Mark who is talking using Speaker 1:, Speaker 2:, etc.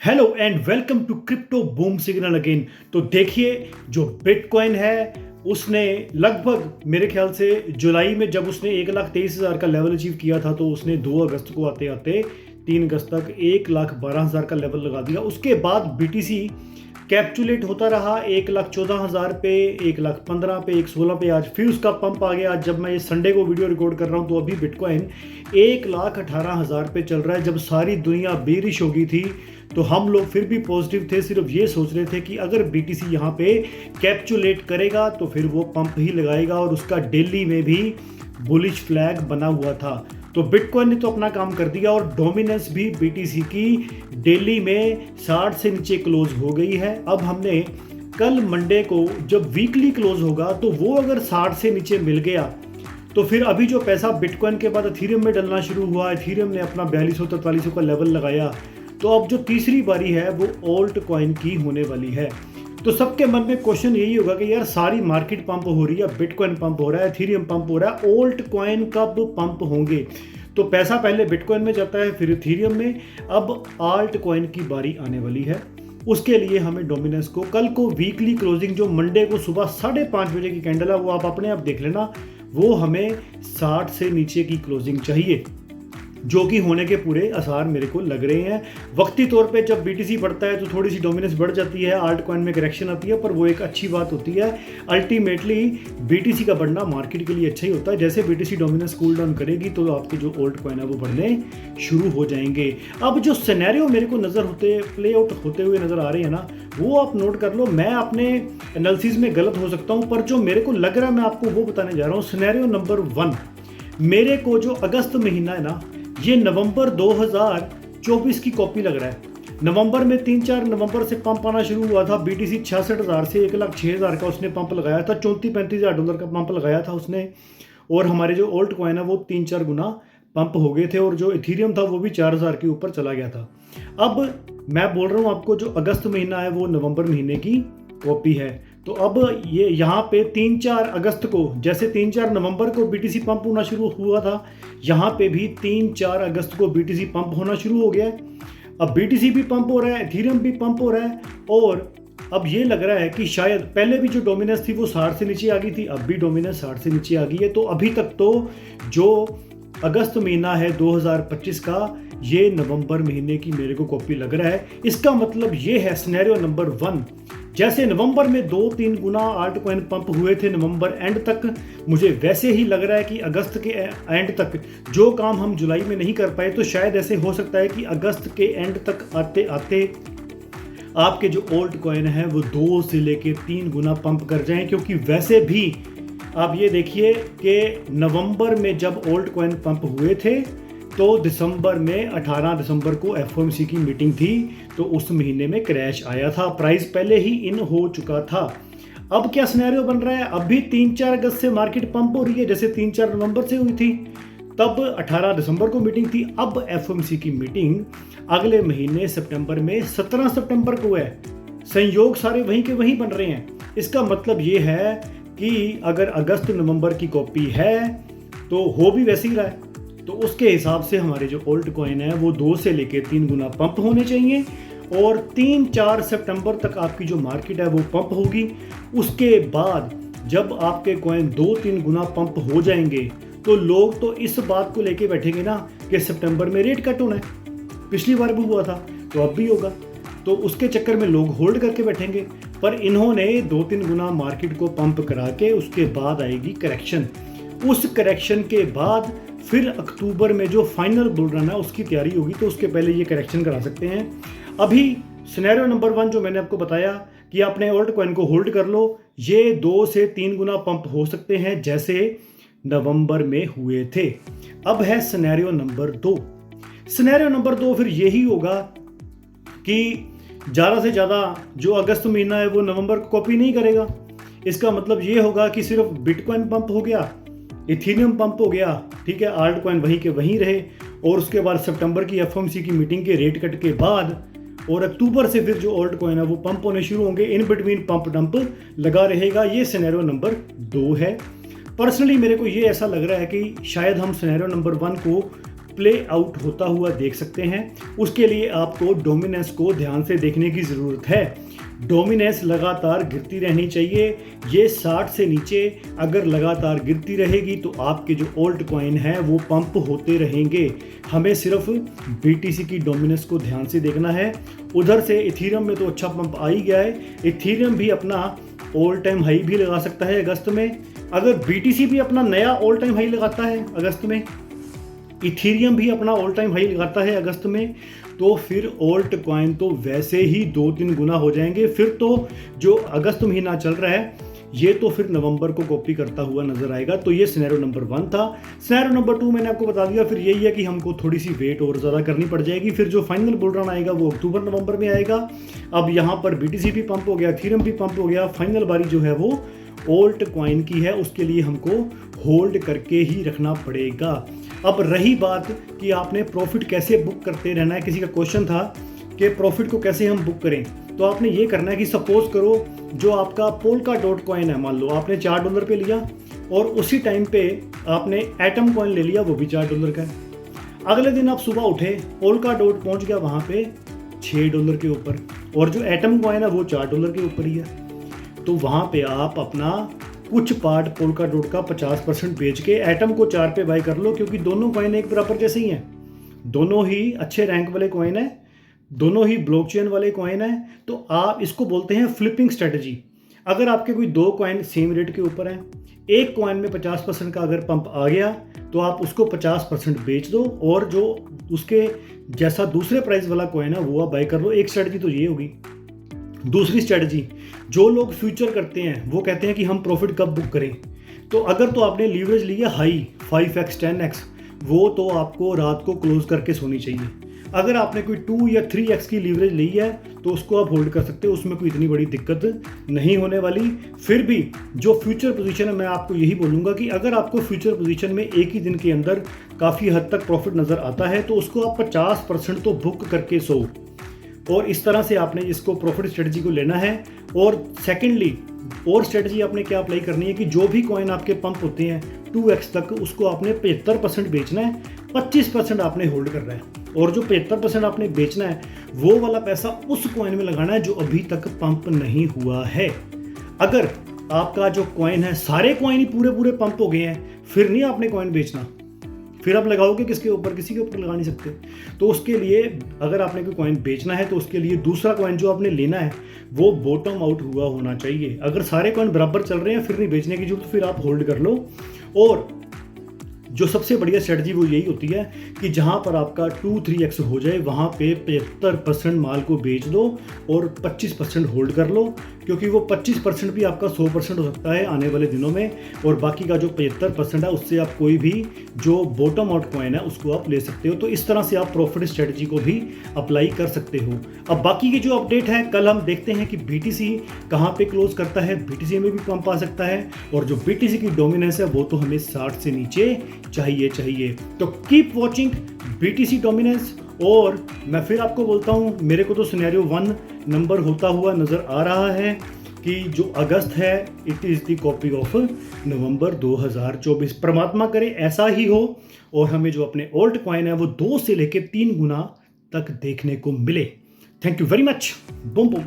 Speaker 1: Hello and welcome to crypto boom signal again. तो देखिए, जो बिटकॉइन है उसने लगभग मेरे ख्याल से जुलाई में जब उसने 1,23,000 का लेवल अचीव किया था, तो उसने 2 अगस्त को आते आते 3 अगस्त तक 1,12,000 का लेवल लगा दिया। उसके बाद बीटीसी कैप्चुलेट होता रहा 1,14,000 पे, 1,15,000 पे, 1,16,000 पे। आज फिर उसका पंप आ गया। आज जब मैं ये संडे को वीडियो रिकॉर्ड कर रहा हूँ तो अभी बिटकॉइन 1,18,000 पे चल रहा है। जब सारी दुनिया बेरिश हो गई थी तो हम लोग फिर भी पॉजिटिव थे, सिर्फ ये सोच रहे थे कि अगर बीटीसी यहाँ पे कैप्चुलेट करेगा तो फिर वो पंप ही लगाएगा, और उसका डेली में भी बुलिश फ्लैग बना हुआ था। तो बिटकॉइन ने तो अपना काम कर दिया, और डोमिनेंस भी बीटीसी की डेली में 60 से नीचे क्लोज हो गई है। अब हमने कल मंडे को जब वीकली क्लोज होगा तो वो अगर 60 से नीचे मिल गया तो फिर अभी जो पैसा बिटकॉइन के बाद एथीरियम में डलना शुरू हुआ, एथीरियम ने अपना 4200-4300 का लेवल लगाया, तो अब जो तीसरी बारी है वो ओल्ट कॉइन की होने वाली है। तो सबके मन में क्वेश्चन यही होगा कि यार सारी मार्केट पंप हो रही है, बिटकॉइन पंप हो रहा है, एथीरियम पंप हो रहा है, ओल्ट कॉइन कब पंप होंगे? तो पैसा पहले बिटकॉइन में जाता है, फिर एथीरियम में, अब आल्ट कॉइन की बारी आने वाली है। उसके लिए हमें डोमिनेंस को कल को वीकली क्लोजिंग जो मंडे को सुबह 5:30 बजे की कैंडल है वो आप अपने आप देख लेना, वो हमें 60 से नीचे की क्लोजिंग चाहिए, जो कि होने के पूरे आसार मेरे को लग रहे हैं। वक्ती तौर पे जब बीटीसी बढ़ता है तो थोड़ी सी डोमिनेंस बढ़ जाती है, आल्ट कॉइन में करेक्शन आती है, पर वो एक अच्छी बात होती है। अल्टीमेटली बीटीसी का बढ़ना मार्केट के लिए अच्छा ही होता है। जैसे बीटीसी डोमिनेंस कूल डाउन करेगी तो आपके जो ओल्ट कॉइन है वो बढ़ने शुरू हो जाएंगे। अब जो सिनेरियो मेरे को प्ले आउट होते हुए नजर आ रहे हैं ना, वो आप नोट कर लो। मैं अपने एनालिसिस में गलत हो सकता हूँ, पर जो मेरे को लग रहा है मैं आपको वो बताने जा रहा हूँ। सिनेरियो नंबर 1, मेरे को जो अगस्त महीना है ना, ये नवंबर 2024 की कॉपी लग रहा है। नवंबर में 3-4 नवंबर से पंप आना शुरू हुआ था। बीटीसी 66,000 से 1,06,000 का उसने पंप लगाया था, $34,000-35,000 का पंप लगाया था उसने। और हमारे जो ओल्ट कॉइन है वो 3-4 गुना पंप हो गए थे, और जो इथीरियम था वो भी 4,000 के ऊपर चला गया था। अब मैं बोल रहा हूँ आपको, जो अगस्त महीना है वो नवंबर महीने की कॉपी है। तो अब ये यहाँ पे 3-4 अगस्त को, जैसे 3-4 नवंबर को बीटीसी पंप होना शुरू हुआ था, यहाँ पे भी 3-4 अगस्त को बीटीसी पंप होना शुरू हो गया है। अब बीटीसी भी पंप हो रहा है, एथीरियम भी पंप हो रहा है, और अब ये लग रहा है कि शायद पहले भी जो डोमिनेंस थी वो 60 से नीचे आ गई थी, अब भी डोमिनेंस 60 से नीचे आ गई है। तो अभी तक तो जो अगस्त महीना है 2025 का, ये नवंबर महीने की मेरे को कॉपी लग रहा है। इसका मतलब ये है सिनेरियो नंबर 1, जैसे नवंबर में 2-3 गुना आल्ट कॉइन पंप हुए थे नवंबर एंड तक, मुझे वैसे ही लग रहा है कि अगस्त के एंड तक जो काम हम जुलाई में नहीं कर पाए, तो शायद ऐसे हो सकता है कि अगस्त के एंड तक आते आते आपके जो ओल्ट कॉइन है वो 2 से लेके 3 गुना पंप कर जाएं। क्योंकि वैसे भी आप ये देखिए कि नवंबर में जब ओल्ट कॉइन पंप हुए थे तो दिसंबर में 18 दिसंबर को एफओएमसी की मीटिंग थी, तो उस महीने में क्रैश आया था, प्राइस पहले ही इन हो चुका था। अब क्या सिनेरियो बन रहा है? अभी 3-4 अगस्त से मार्केट पंप हो रही है, जैसे 3-4 नवंबर से हुई थी, तब 18 दिसंबर को मीटिंग थी। अब एफओएमसी की मीटिंग अगले महीने सितंबर में 17 सितंबर को है। संयोग सारे वहीं के वहीं बन रहे हैं। इसका मतलब ये है कि अगर अगस्त नवंबर की कॉपी है तो हो भी वैसे ही रहा है, तो उसके हिसाब से हमारे जो ओल्ट कॉइन है वो 2 से लेके 3 गुना पंप होने चाहिए, और 3-4 सितंबर तक आपकी जो मार्केट है वो पंप होगी। उसके बाद जब आपके कॉइन 2-3 गुना पंप हो जाएंगे तो लोग तो इस बात को लेके बैठेंगे ना कि सितंबर में रेट कट होना है। पिछली बार भी हुआ था तो अब भी होगा, तो उसके चक्कर में लोग होल्ड करके बैठेंगे। पर इन्होंने 2-3 गुना मार्केट को पंप करा के उसके बाद आएगी करेक्शन। उस करेक्शन के बाद फिर अक्टूबर में जो फाइनल बुल रन है उसकी तैयारी होगी, तो उसके पहले ये करेक्शन करा सकते हैं। अभी सिनेरियो नंबर 1 जो मैंने आपको बताया कि अपने ओल्ट कॉइन को होल्ड कर लो, ये 2 से 3 गुना पंप हो सकते हैं जैसे नवंबर में हुए थे। अब है सिनेरियो नंबर 2। सिनेरियो नंबर 2 फिर यही होगा कि ज़्यादा से ज़्यादा जो अगस्त महीना है वो नवंबर को कॉपी नहीं करेगा। इसका मतलब ये होगा कि सिर्फ बिटकॉइन पंप हो गया, इथीरियम पंप हो गया, ठीक है, आल्ट कॉइन वहीं के वहीं रहे, और उसके बाद सितंबर की एफओएमसी की मीटिंग के रेट कट के बाद और अक्टूबर से फिर जो ओल्ट कॉइन है वो पंप होने शुरू होंगे। इन बिटवीन पंप डंप लगा रहेगा। ये सिनेरियो नंबर 2 है। पर्सनली मेरे को ये ऐसा लग रहा है कि शायद हम सिनेरियो नंबर 1 को प्ले आउट होता हुआ देख सकते हैं। उसके लिए आपको डोमिनेंस को ध्यान से देखने की ज़रूरत है। डोमिनेंस लगातार गिरती रहनी चाहिए। ये 60 से नीचे अगर लगातार गिरती रहेगी तो आपके जो ओल्ड कॉइन है वो पंप होते रहेंगे। हमें सिर्फ बीटीसी की डोमिनेंस को ध्यान से देखना है। उधर से इथीरियम में तो अच्छा पंप आ ही गया है। इथीरियम भी अपना ऑल टाइम हाई भी लगा सकता है अगस्त में। अगर बीटीसी भी अपना नया ऑल टाइम हाई लगाता है अगस्त में, इथीरियम भी अपना ऑल टाइम हाई लगाता है अगस्त में, तो फिर ओल्ट कॉइन तो वैसे ही 2-3 गुना हो जाएंगे। फिर तो जो अगस्त महीना चल रहा है ये तो फिर नवंबर को कॉपी करता हुआ नजर आएगा। तो ये सिनेरियो नंबर 1 था। सिनेरियो नंबर 2 मैंने आपको बता दिया। फिर यही है कि हमको थोड़ी सी वेट और ज़्यादा करनी पड़ जाएगी। फिर जो फाइनल बुल रन आएगा वो अक्टूबर नवंबर में आएगा। अब यहाँ पर बीटीसी भी पंप हो गया, इथीरियम भी पंप हो गया। फाइनल बारी जो है वो ओल्ट कॉइन की है, उसके लिए हमको होल्ड करके ही रखना पड़ेगा। अब रही बात कि आपने प्रॉफिट कैसे बुक करते रहना है। किसी का क्वेश्चन था कि प्रॉफिट को कैसे हम बुक करें। तो आपने ये करना है कि सपोज करो जो आपका पोल्का डॉट कॉइन है, मान लो आपने $4 पे लिया और उसी टाइम पे आपने एटम कॉइन ले लिया, वो भी $4 का है। अगले दिन आप सुबह उठे, पोल्का डॉट पहुंच गया वहाँ पे $6 के ऊपर और जो एटम कॉइन है वो $4 के ऊपर ही है। तो वहाँ पे आप अपना कुछ पार्ट पोल्का डॉट का 50% बेच के एटम को 4 पे बाय कर लो, क्योंकि दोनों कॉइन एक बराबर जैसे ही हैं। दोनों ही अच्छे रैंक वाले कॉइन है, दोनों ही ब्लॉकचेन वाले कॉइन है। तो आप इसको बोलते हैं फ्लिपिंग स्ट्रेटजी। अगर आपके कोई 2 कॉइन सेम रेट के ऊपर हैं, एक कॉइन में 50% का अगर पंप आ गया तो आप उसको 50% बेच दो और जो उसके जैसा दूसरे प्राइस वाला कॉइन है वो आप बाय कर लो। एक स्ट्रेटजी तो ये होगी। दूसरी स्ट्रेटजी, जो लोग फ्यूचर करते हैं वो कहते हैं कि हम प्रॉफिट कब बुक करें। तो अगर तो आपने लीवरेज लिया हाई 5x 10x, वो तो आपको रात को क्लोज करके सोनी चाहिए। अगर आपने कोई 2 या 3x की लीवरेज ली है तो उसको आप होल्ड कर सकते हो, उसमें कोई इतनी बड़ी दिक्कत नहीं होने वाली। फिर भी जो फ्यूचर पोजीशन है, मैं आपको यही बोलूँगा कि अगर आपको फ्यूचर पोजीशन में एक ही दिन के अंदर काफ़ी हद तक प्रॉफिट नज़र आता है तो उसको आप 50% तो बुक करके सो। और इस तरह से आपने इसको प्रॉफिट स्ट्रेटजी को लेना है। और सेकेंडली और स्ट्रेटजी आपने क्या अप्लाई करनी है कि जो भी कॉइन आपके पंप होते हैं 2x तक, उसको आपने 75% बेचना है, 25% आपने होल्ड करना है। और जो 75% आपने बेचना है वो वाला पैसा उस कॉइन में लगाना है जो अभी तक पंप नहीं हुआ है। अगर आपका जो कॉइन है सारे कॉइन ही पूरे पंप हो गए हैं, फिर नहीं आपने कॉइन बेचना। फिर आप लगाओगे किसके ऊपर? किसी के ऊपर लगा नहीं सकते। तो उसके लिए अगर आपने कोई कॉइन बेचना है तो उसके लिए दूसरा कॉइन जो आपने लेना है वो बॉटम आउट हुआ होना चाहिए। अगर सारे कॉइन बराबर चल रहे हैं फिर नहीं बेचने की जरूरत, फिर आप होल्ड कर लो। और जो सबसे बढ़िया स्ट्रेटजी वो यही होती है कि जहाँ पर आपका 2-3x हो जाए वहाँ पे 75% माल को बेच दो और 25% होल्ड कर लो, क्योंकि वो 25% भी आपका 100% हो सकता है आने वाले दिनों में। और बाकी का जो 75% है उससे आप कोई भी जो बॉटम आउट कॉइन है उसको आप ले सकते हो। तो इस तरह से आप प्रॉफिट स्ट्रेटजी को भी अप्लाई कर सकते हो। अब बाकी की जो अपडेट है, कल हम देखते हैं कि बीटीसी कहाँ पे क्लोज करता है। बीटीसी में भी पंप आ सकता है और जो बीटीसी की डोमिनेंस है वो तो हमें 60 से नीचे चाहिए। तो कीप वॉचिंग बीटीसी डोमिनेंस। और मैं फिर आपको बोलता हूँ, मेरे को तो सिनेरियो 1 नंबर होता हुआ नजर आ रहा है कि जो अगस्त है it is the copy of November 2024। परमात्मा करे ऐसा ही हो और हमें जो अपने ओल्ड कॉइन है वो 2 से लेकर 3 गुना तक देखने को मिले। Thank you very much. Boom boom.